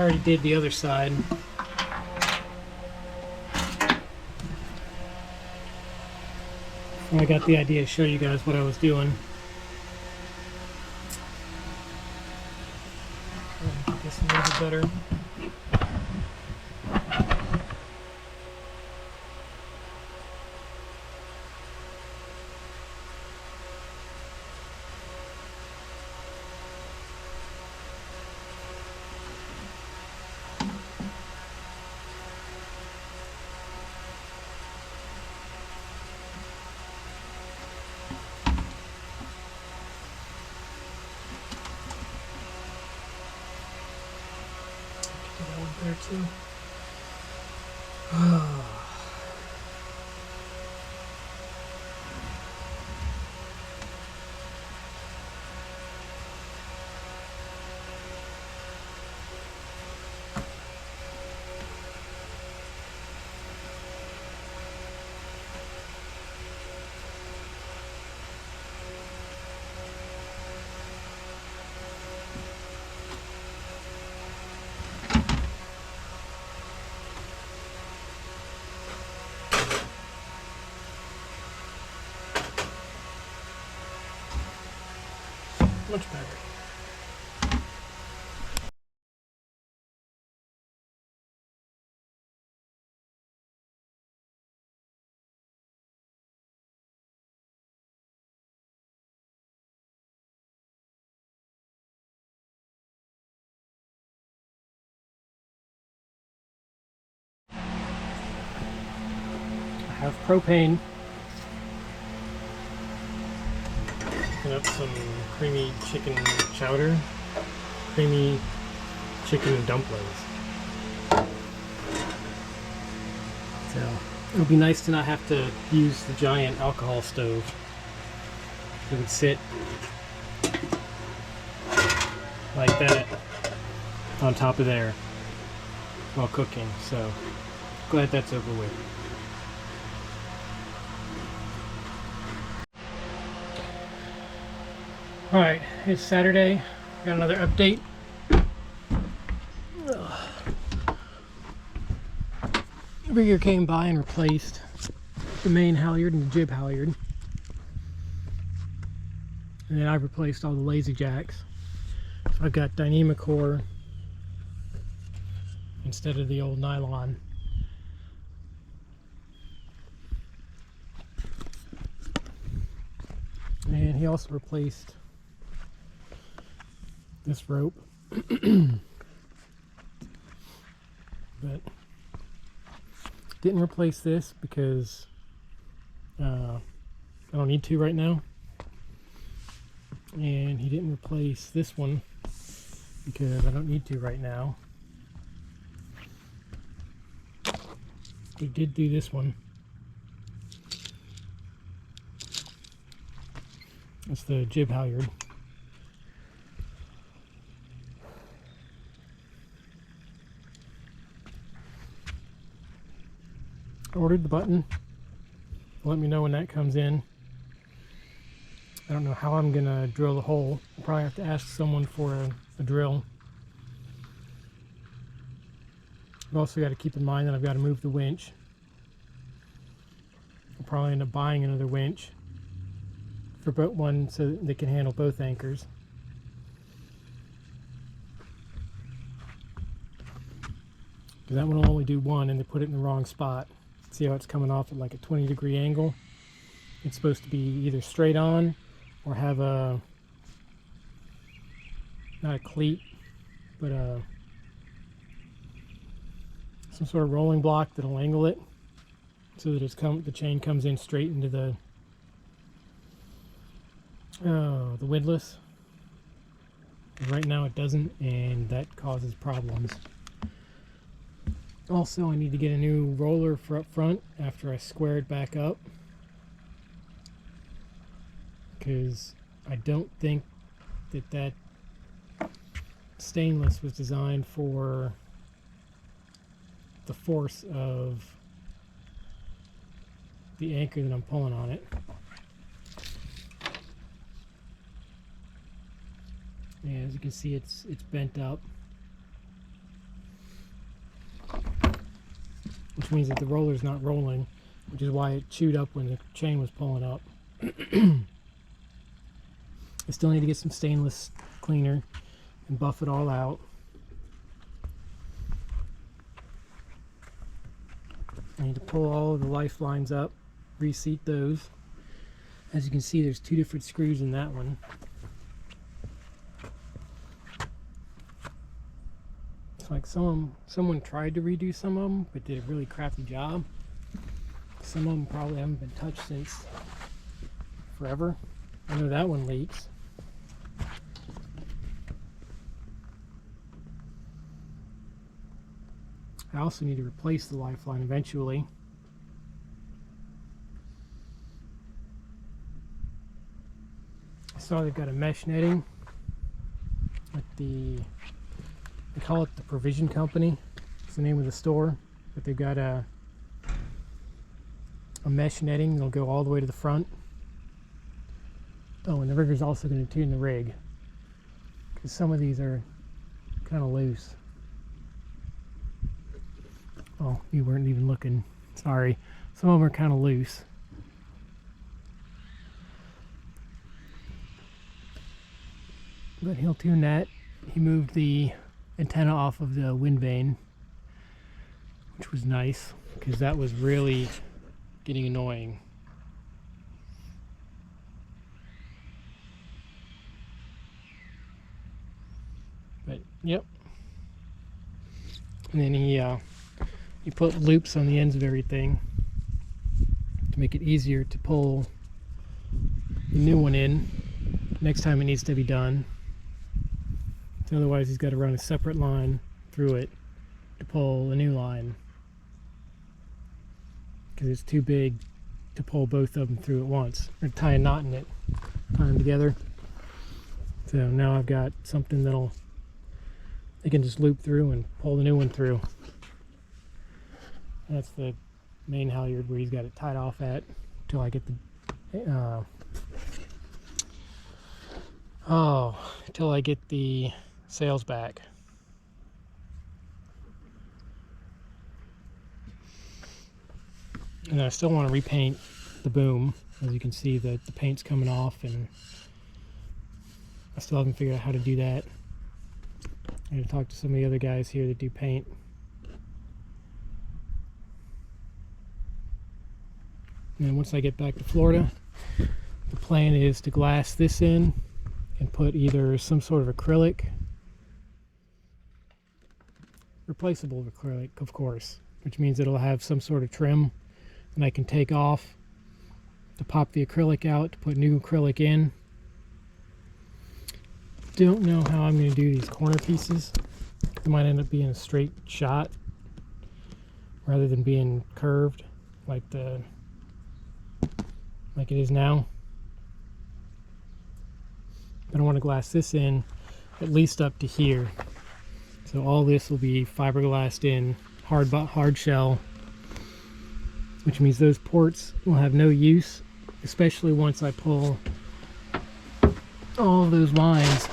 already did the other side. I got the idea to show you guys what I was doing. Get this a little bit better. There too. Much better. I have propane. Cooking up some creamy chicken chowder, creamy chicken dumplings. So it would be nice to not have to use the giant alcohol stove. It would sit like that on top of there while cooking. So glad that's over with. Alright, it's Saturday. Got another update. Rigger came by and replaced the main halyard and the jib halyard. And then I replaced all the lazy jacks. So I've got Dyneema core instead of the old nylon. And he also replaced this rope. But didn't replace this because I don't need to right now. And he didn't replace this one because I don't need to right now. He did do this one. That's the jib halyard. I ordered the button. Let me know when that comes in. I don't know how I'm gonna drill the hole. I'll probably have to ask someone for a drill. I've also got to keep in mind that I've got to move the winch. I'll probably end up buying another winch for boat one so that they can handle both anchors. Because that one will only do one and they put it in the wrong spot. See how it's coming off at like a 20-degree angle? It's supposed to be either straight on or have a, not a cleat, but some sort of rolling block that'll angle it so that the chain comes in straight into the windlass. Right now it doesn't, and that causes problems. Also, I need to get a new roller for up front after I square it back up, because I don't think that stainless was designed for the force of the anchor that I'm pulling on it. And as you can see, it's bent up. which means that the roller's not rolling, which is why it chewed up when the chain was pulling up. I still need to get some stainless cleaner and buff it all out. I need to pull all of the lifelines up, reseat those. As you can see, there's 2 different screws in that one. It's like someone tried to redo some of them, but did a really crappy job. Some of them probably haven't been touched since forever. I know that one leaks. I also need to replace the lifeline eventually. I saw they've got a mesh netting at they call it the Provision Company. It's the name of the store, but they've got a mesh netting that'll go all the way to the front. Oh, and the rigger's also going to tune the rig, because some of these are kind of loose. Oh, you weren't even looking. Sorry. Some of them are kind of loose. But he'll tune that. He moved the antenna off of the wind vane, which was nice, because that was really getting annoying. But, yep. And then he put loops on the ends of everything to make it easier to pull the new one in next time it needs to be done. So otherwise he's got to run a separate line through it to pull a new line, because it's too big to pull both of them through at once, or tie a knot in it, tie them together. So now I've got something that'll, they can just loop through and pull the new one through. That's the main halyard where he's got it tied off at until I get the until I get the sails back. And I still want to repaint the boom. As you can see, the paint's coming off, and I still haven't figured out how to do that. I'm going to talk to some of the other guys here that do paint. And then once I get back to Florida, the plan is to glass this in and put either some sort of acrylic, replaceable acrylic, of course, which means it'll have some sort of trim and I can take off to pop the acrylic out to put new acrylic in. Don't know how I'm going to do these corner pieces. It might end up being a straight shot rather than being curved like it is now. But I want to glass this in at least up to here. So all this will be fiberglassed in, hard shell, which means those ports will have no use, especially once I pull all of those lines.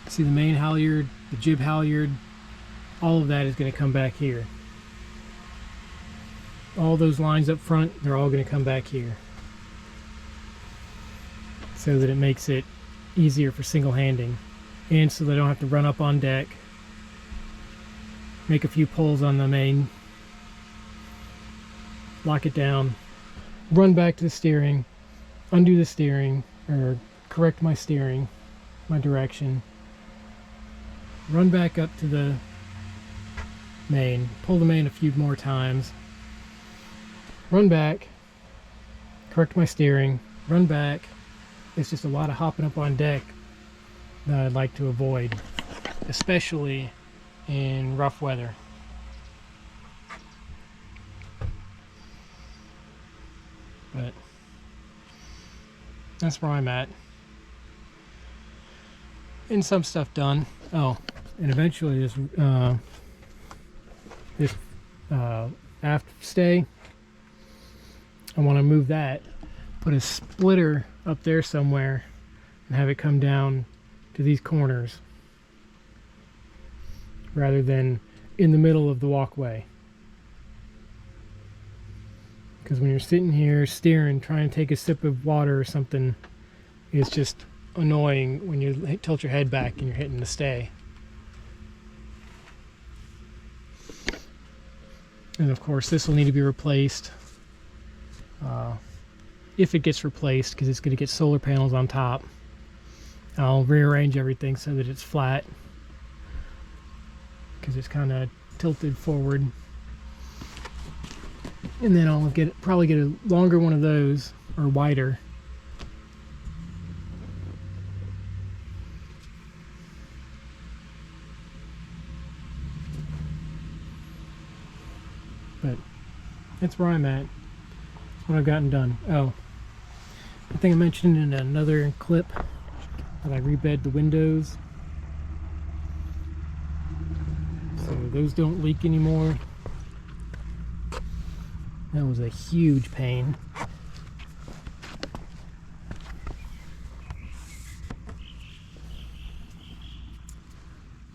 See the main halyard, the jib halyard, all of that is going to come back here. All those lines up front, they're all going to come back here, so that it makes it easier for single handing, and so they don't have to run up on deck, make a few pulls on the main, lock it down, run back to the steering, undo the steering, or correct my steering, my direction, run back up to the main, pull the main a few more times, run back, correct my steering, run back. It's just a lot of hopping up on deck that I'd like to avoid, especially in rough weather. But that's where I'm at. And some stuff done. Oh, and eventually this aft stay, I want to move that, put a splitter up there somewhere, and have it come down to these corners rather than in the middle of the walkway. Because when you're sitting here steering, trying to take a sip of water or something, it's just annoying when you tilt your head back and you're hitting the stay. And of course this will need to be replaced if it gets replaced, because it's going to get solar panels on top. I'll rearrange everything so that it's flat, because it's kind of tilted forward. And then I'll probably get a longer one of those, or wider. But that's where I'm at. That's what I've gotten done. Oh, I think I mentioned in another clip that I rebed the windows, so those don't leak anymore. That was a huge pain.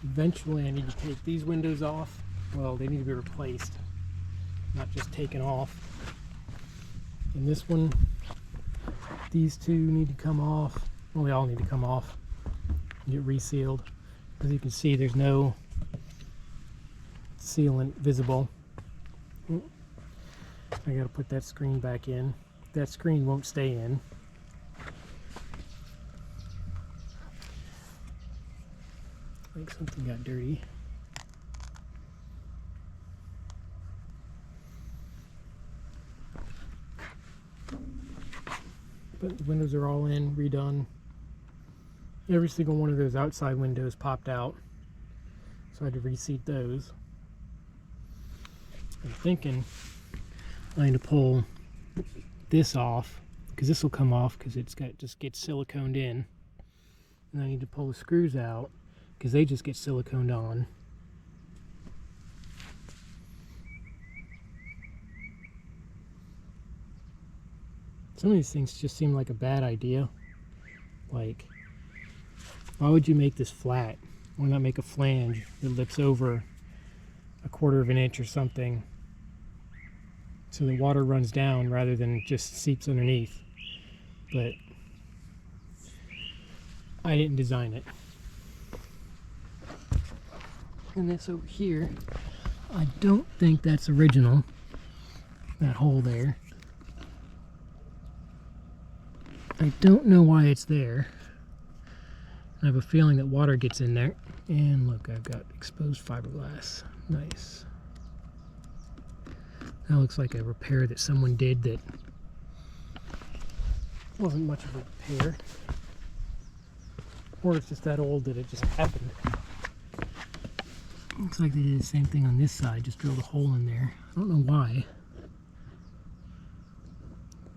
Eventually I need to take these windows off. Well, they need to be replaced, not just taken off. And this one, these two need to come off. Well, they all need to come off and get resealed. As you can see, there's no sealant visible. I gotta put that screen back in. That screen won't stay in. I think something got dirty. But the windows are all in, redone. Every single one of those outside windows popped out, so I had to reseat those. I'm thinking I need to pull this off, because this will come off because just gets siliconed in, and I need to pull the screws out because they just get siliconed on. Some of these things just seem like a bad idea. Like, why would you make this flat? Why not make a flange that lips over 1/4 of an inch or something, so the water runs down rather than just seeps underneath? But I didn't design it. And this over here, I don't think that's original. That hole there. I don't know why it's there. I have a feeling that water gets in there. And look, I've got exposed fiberglass. Nice. That looks like a repair that someone did that wasn't much of a repair. Or it's just that old that it just happened. Looks like they did the same thing on this side, just drilled a hole in there. I don't know why.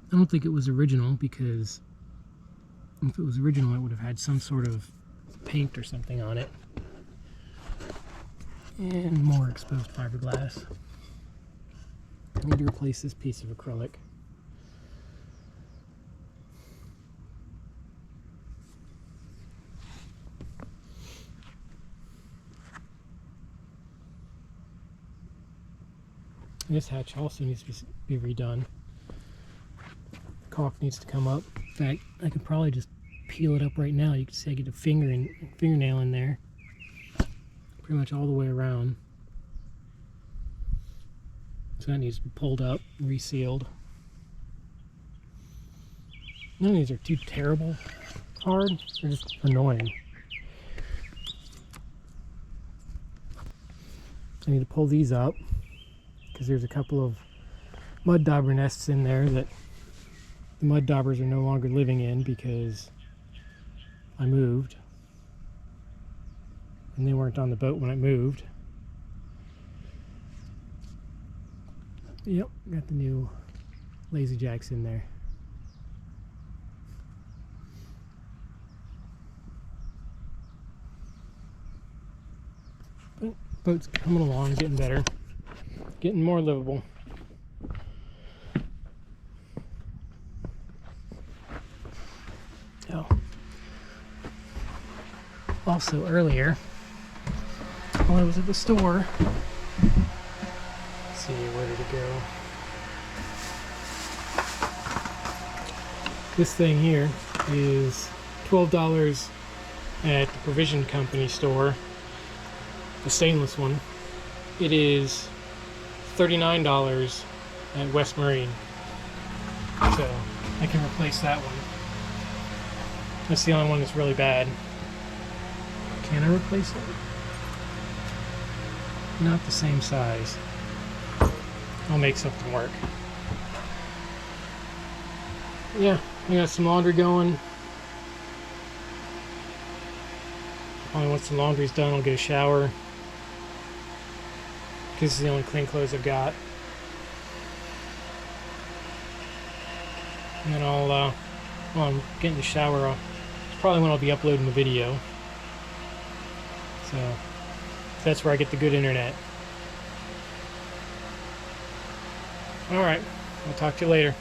I don't think it was original, because if it was original, it would have had some sort of paint or something on it. And more exposed fiberglass. I need to replace this piece of acrylic. This hatch also needs to be redone. Caulk needs to come up. In fact, I could probably just peel it up right now. You can see I get a fingernail in there. Pretty much all the way around. So that needs to be pulled up, resealed. None of these are too terrible hard. They're just annoying. I need to pull these up because there's a couple of mud dauber nests in there that the mud daubers are no longer living in because I moved. And they weren't on the boat when I moved. Yep, got the new Lazy Jacks in there. But boat's coming along, getting better, getting more livable. Oh. Also earlier, while I was at the store, let's see, where did it go? This thing here is $12 at the Provision Company store, the stainless one. It is $39 at West Marine. So I can replace that one. That's the only one that's really bad. Can I replace it? Not the same size. I'll make something work. Yeah, I got some laundry going. Only once the laundry's done, I'll get a shower. This is the only clean clothes I've got. And then well, I'm getting the shower. It's probably when I'll be uploading the video. So that's where I get the good internet. Alright, I'll talk to you later.